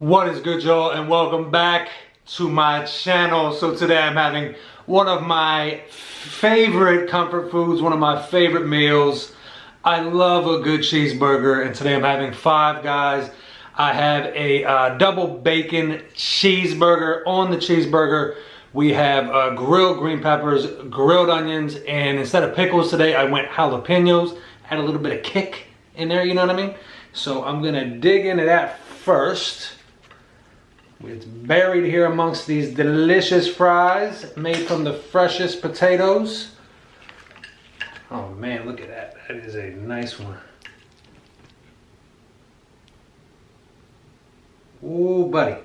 What is good, y'all, and welcome back to my channel. So today I'm having one of my favorite comfort foods, one of my favorite meals. I love a good cheeseburger, and today I'm having Five Guys. I have a double bacon cheeseburger. On the cheeseburger, we have grilled green peppers, grilled onions, and instead of pickles today, I went jalapenos. Had a little bit of kick in there, you know what I mean? So I'm gonna dig into that first. It's buried here amongst these delicious fries made from the freshest potatoes. Oh man, look at that. That is a nice one. Ooh, buddy.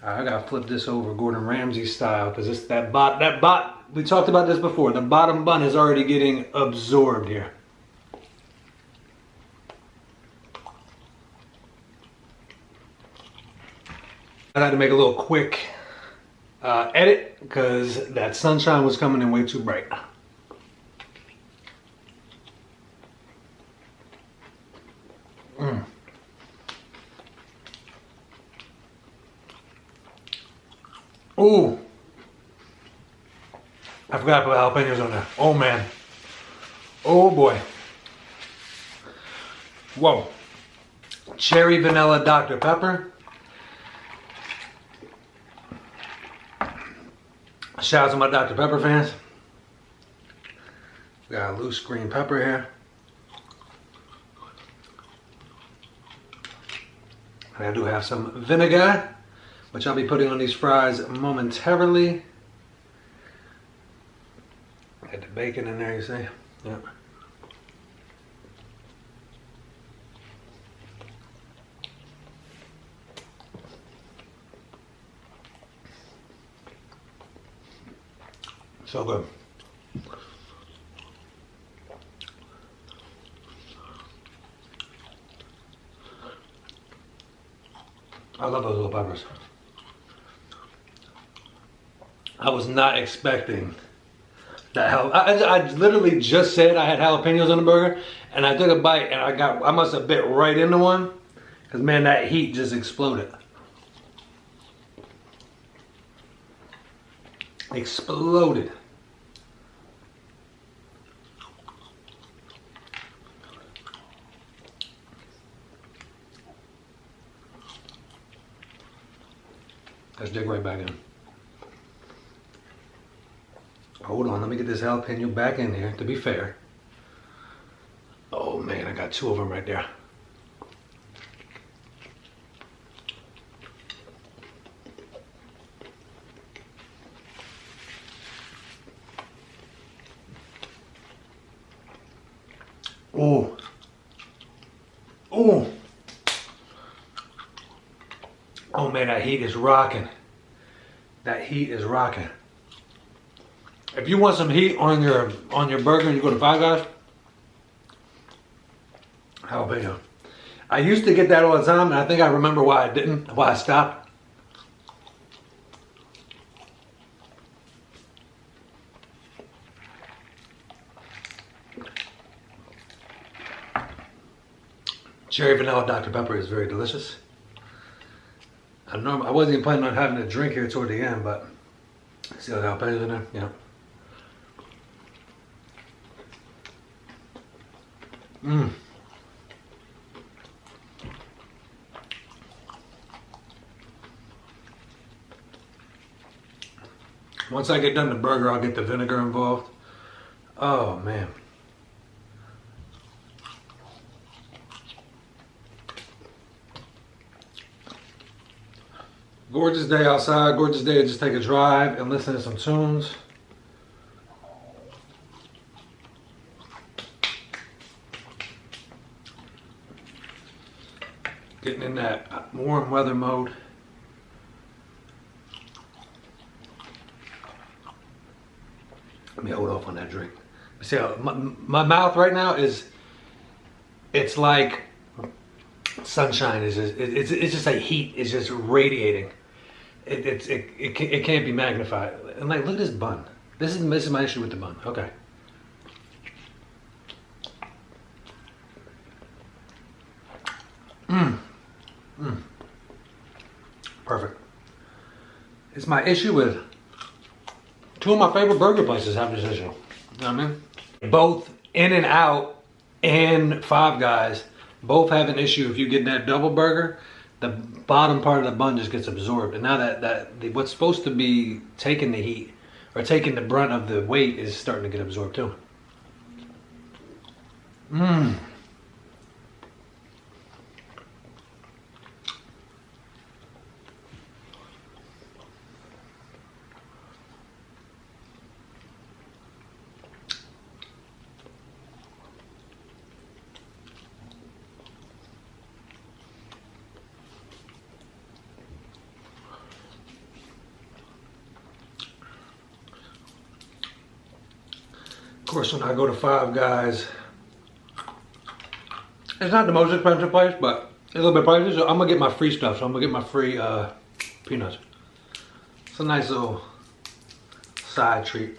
I gotta flip this over Gordon Ramsay style because it's we talked about this before. The bottom bun is already getting absorbed here. I had to make a little quick edit because that sunshine was coming in way too bright. Ooh. I forgot to put jalapenos on there. Oh man. Oh boy. Whoa. Cherry vanilla Dr. Pepper. Shout out to my Dr. Pepper fans. We got a loose green pepper here. And I do have some vinegar, which I'll be putting on these fries momentarily. Got the bacon in there, you see? Yep. So good. I love those little peppers. I was not expecting that. I literally just said I had jalapenos on the burger, and I took a bite, and I must have bit right into one, because man, that heat just exploded. Exploded. Let's dig right back in. Hold on, let me get this jalapeno back in here, to be fair. Oh man, I got two of them right there. Oh. Oh. Oh man, that heat is rocking. That heat is rocking. If you want some heat on your burger and you go to Five Guys, jalapeno. I used to get that all the time, and I think I remember why I stopped. Cherry vanilla Dr. Pepper is very delicious. I wasn't even planning on having a drink here toward the end, but see the jalapenos in there? Yeah. Once I get done the burger, I'll get the vinegar involved. Oh man. Gorgeous day outside, gorgeous day to just take a drive and listen to some tunes. Getting in that warm weather mode. Let me hold off on that drink. See how my mouth right now it's like sunshine. It's just like heat is just radiating. It can't be magnified. And like, look at this bun. This is my issue with the bun. Okay. It's my issue with two of my favorite burger places have this issue. You know what I mean? Both In-N-Out and Five Guys both have an issue. If you get that double burger, the bottom part of the bun just gets absorbed. And now that what's supposed to be taking the heat or taking the brunt of the weight is starting to get absorbed too. Mmm. Of course, when I go to Five Guys, it's not the most expensive place, but it's a little bit pricey, so I'm gonna get my free stuff. So I'm gonna get my free peanuts. It's a nice little side treat.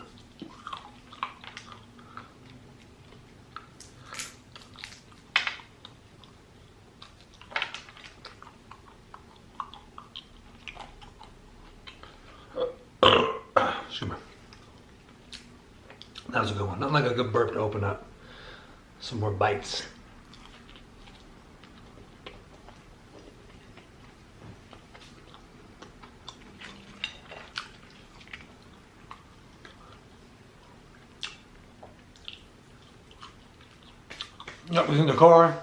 Excuse me. That was a good one. Nothing like a good burp to open up some more bites. Yep, was in the car.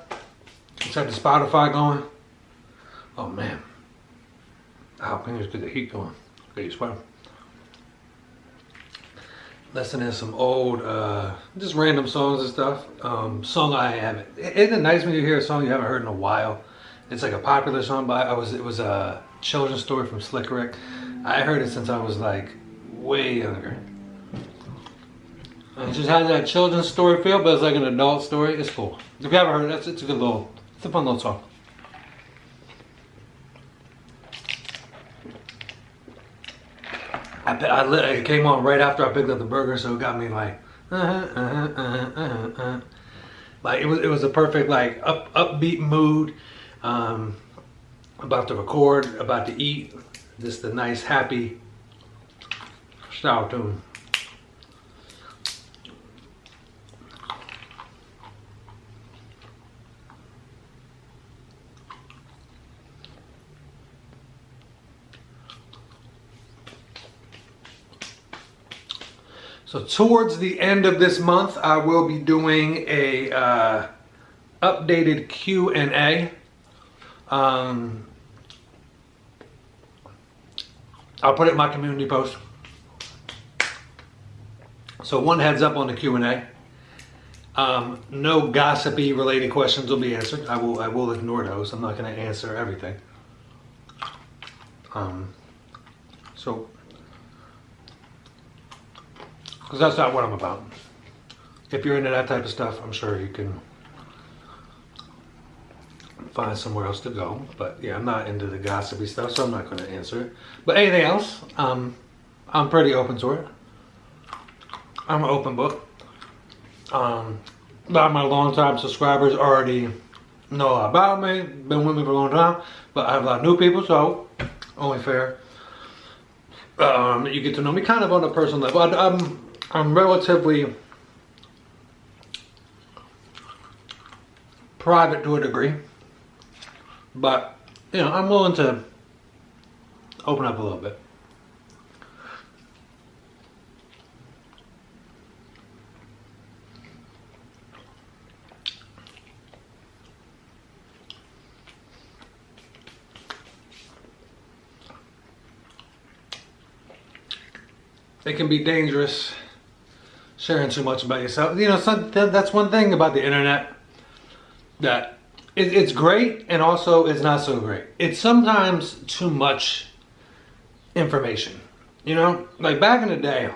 Just had the Spotify going. Oh man. The jalapenos get the heat going. Get you sweating. Listening to some old, just random songs and stuff. Song I haven't. Isn't it nice when you hear a song you haven't heard in a while? It's like a popular song, but it was a children's story from Slick Rick. I heard it since I was like way younger. And it just has that children's story feel, but it's like an adult story. It's cool. If you haven't heard it, it's a good little, it's a fun little song. It came on right after I picked up the burger, so it got me like, like it was a perfect like upbeat mood. About to record, about to eat, just a nice happy style tune. So towards the end of this month, I will be doing a updated Q&A. I'll put it in my community post. So one heads up on the Q&A. No gossipy related questions will be answered. I will ignore those. I'm not going to answer everything. So. Because that's not what I'm about. If you're into that type of stuff, I'm sure you can find somewhere else to go. But yeah, I'm not into the gossipy stuff, so I'm not going to answer it. But anything else, I'm pretty open to it. I'm an open book. A lot of my longtime subscribers already know about me, been with me for a long time. But I have a lot of new people, so only fair. You get to know me kind of on a personal level. I'm relatively private to a degree, but you know, I'm willing to open up a little bit. It can be dangerous sharing too much about yourself. You know, that's one thing about the internet, that it's great and also it's not so great. It's sometimes too much information. You know, like back in the day,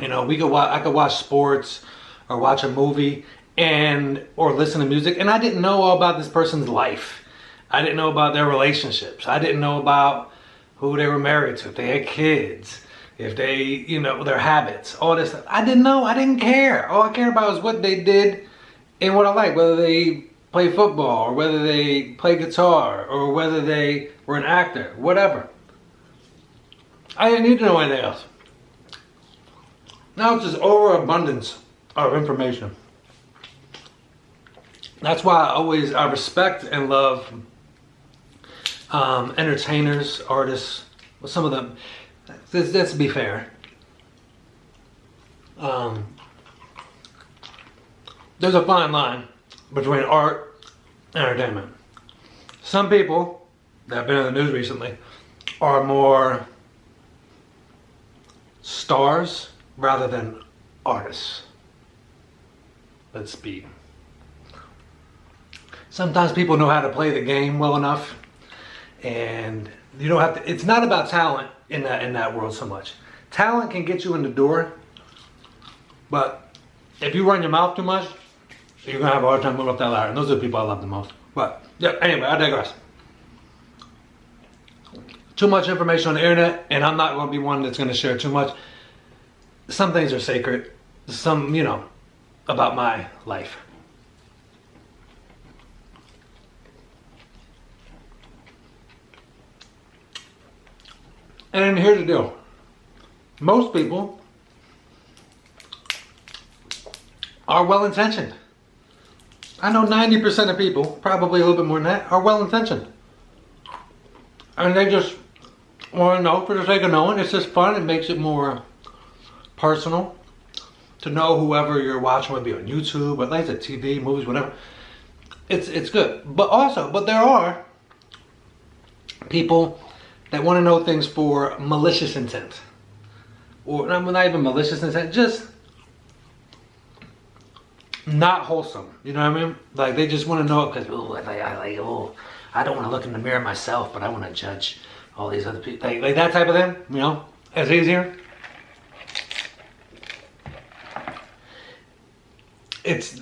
you know, I could watch sports or watch a movie or listen to music, and I didn't know all about this person's life. I didn't know about their relationships. I didn't know about who they were married to, if they had kids, if they, you know, their habits, all this stuff. I didn't know, I didn't care. All I cared about was what they did and what I liked, whether they play football or whether they play guitar or whether they were an actor, whatever. I didn't need to know anything else. Now it's just overabundance of information. That's why I respect and love entertainers, artists. Well, some of them, let's be fair. There's a fine line between art and entertainment. Some people that have been in the news recently are more stars rather than artists. Let's be. Sometimes people know how to play the game well enough, and you don't have to. It's not about talent in that world so much. Talent can get you in the door, but if you run your mouth too much, you're gonna have a hard time moving up that ladder. And those are the people I love the most. But yeah, anyway, I digress. Too much information on the internet, and I'm not gonna be one that's gonna share too much. Some things are sacred. Some, about my life. And here's the deal. Most people are well-intentioned. I know 90% of people, probably a little bit more than that, are well-intentioned. And they just want to know for the sake of knowing. It's just fun. It makes it more personal to know whoever you're watching, whether it be on YouTube, or like I said, TV, movies, whatever. It's good. But there are people that want to know things for malicious intent. Or not even malicious intent, just not wholesome. You know what I mean? Like they just want to know it because, I don't want to look in the mirror myself, but I want to judge all these other people. Like that type of thing, it's easier.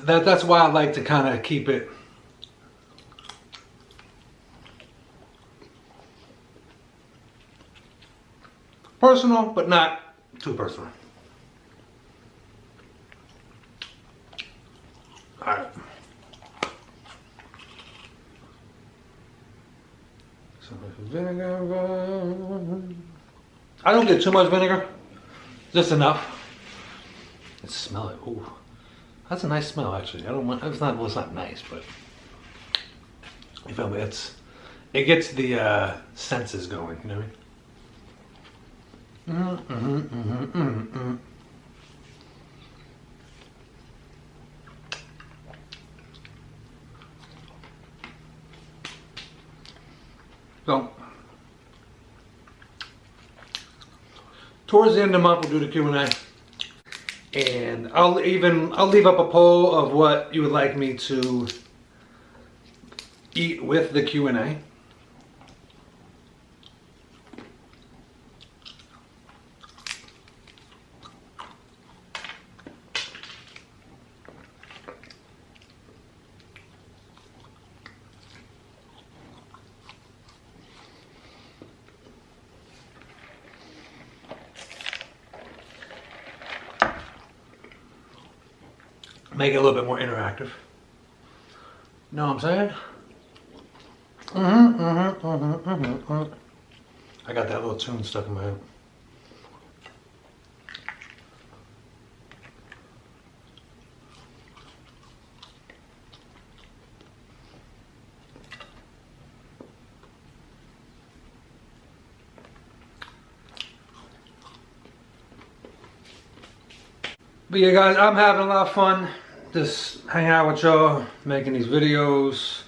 That's why I like to kind of keep it personal, but not too personal. All right. Some vinegar. I don't get too much vinegar, just enough. Let's smell it. Ooh, that's a nice smell, actually. I don't want. It's not nice, but you feel me? It gets the senses going. You know what I mean? So, towards the end of the month, we'll do the Q&A, and I'll leave up a poll of what you would like me to eat with the Q&A. Make it a little bit more interactive. Know what I'm saying? I got that little tune stuck in my head. But yeah, guys, I'm having a lot of fun just hanging out with y'all, making these videos,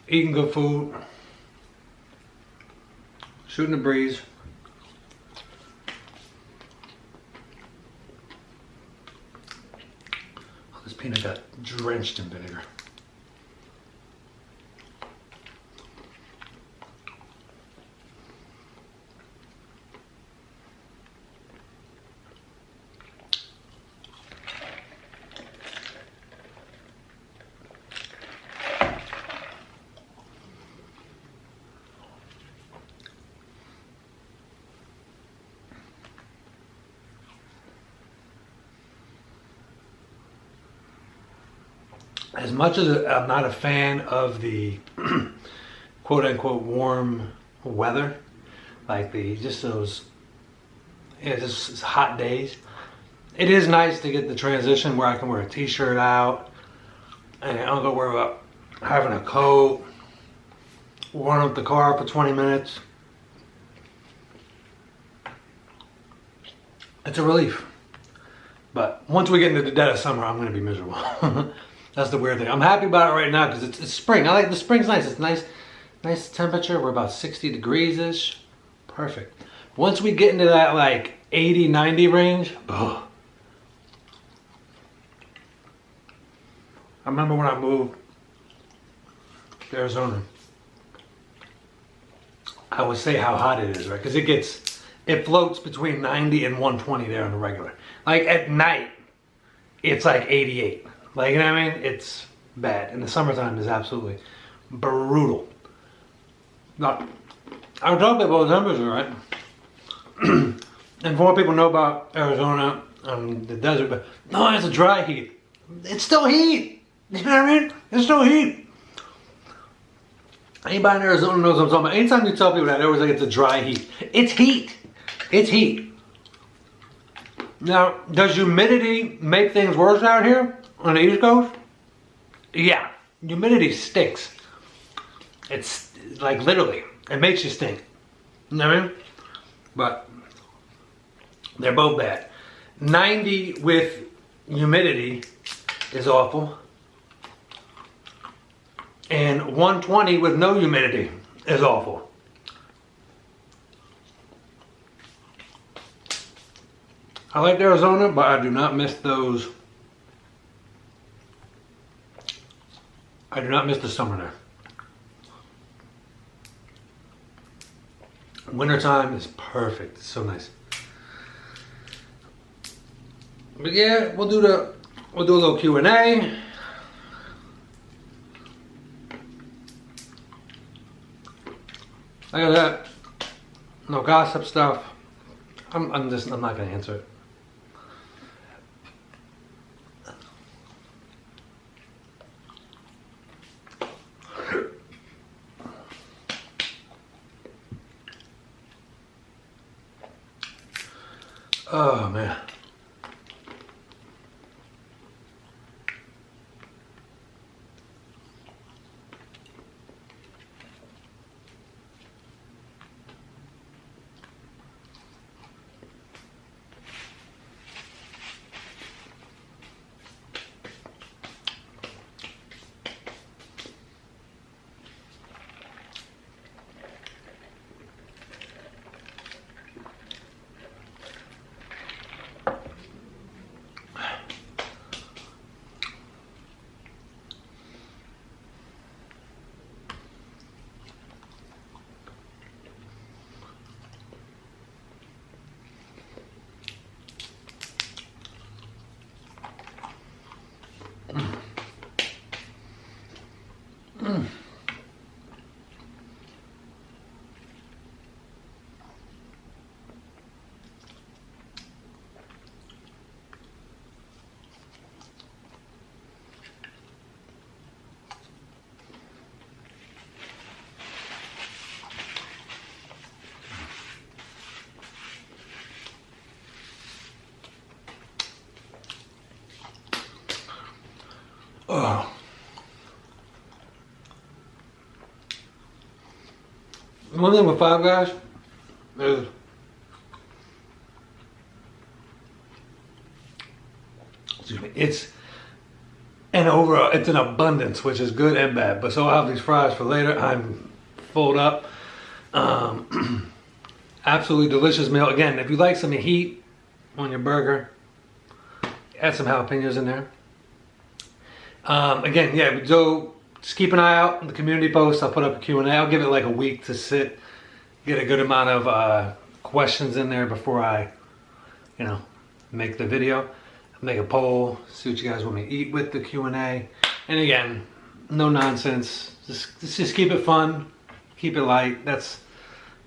eating good food, shooting the breeze. Oh, this peanut got drenched in vinegar. As much as I'm not a fan of the quote-unquote warm weather, like just those, yeah, just hot days. It is nice to get the transition where I can wear a t-shirt out and I don't go worry about having a coat, warm up the car for 20 minutes. It's a relief. But once we get into the dead of summer, I'm going to be miserable. That's the weird thing. I'm happy about it right now because it's spring. I like the spring's nice. It's nice temperature. We're about 60 degrees-ish. Perfect. Once we get into that like 80, 90 range, ugh. I remember when I moved to Arizona, I would say how hot it is, right? Because it floats between 90 and 120 there on the regular. Like at night, it's like 88. Like, you know what I mean? It's bad. In the summertime, it's absolutely brutal. Now, I'm talking about the temperature, right? And for what people know about Arizona, the desert, but no, it's a dry heat. It's still heat. You know what I mean? It's still heat. Anybody in Arizona knows what I'm talking about. Anytime you tell people that, they're always like, it's a dry heat. It's heat. It's heat. Now, does humidity make things worse out here on the East Coast? Yeah, humidity stinks. It's like literally, it makes you stink. You know what I mean? But they're both bad. 90 with humidity is awful. And 120 with no humidity is awful. I like Arizona, but I do not miss those. I do not miss the summer there. Wintertime is perfect. It's so nice. But yeah, we'll do a little Q&A. Look at that. No gossip stuff. I'm not gonna answer it. Oh man. Oh. One thing with Five Guys is it's an abundance, which is good and bad. But so I'll have these fries for later. I'm full up. Absolutely delicious meal. Again, if you like some heat on your burger, add some jalapenos in there. Again, yeah, so just keep an eye out on the community post. I'll put up a Q&A. I'll give it like a week to sit, get a good amount of questions in there before I, make the video. Make a poll, see what you guys want me to eat with the Q&A. And again, no nonsense. Just keep it fun, keep it light. That's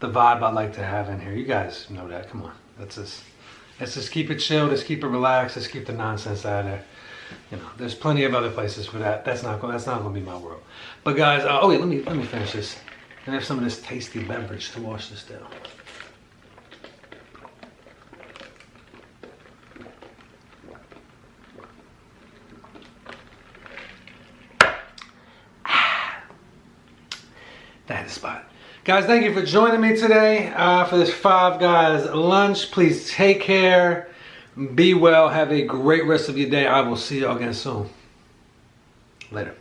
the vibe I like to have in here. You guys know that. Come on, let's just keep it chill. Let's keep it relaxed. Let's keep the nonsense out of there. There's plenty of other places for that. That's not going to be my world. But guys, oh yeah, let me finish this and have some of this tasty beverage to wash this down. That's the spot. Guys, thank you for joining me today for this Five Guys lunch. Please take care. Be well. Have a great rest of your day. I will see y'all again soon. Later.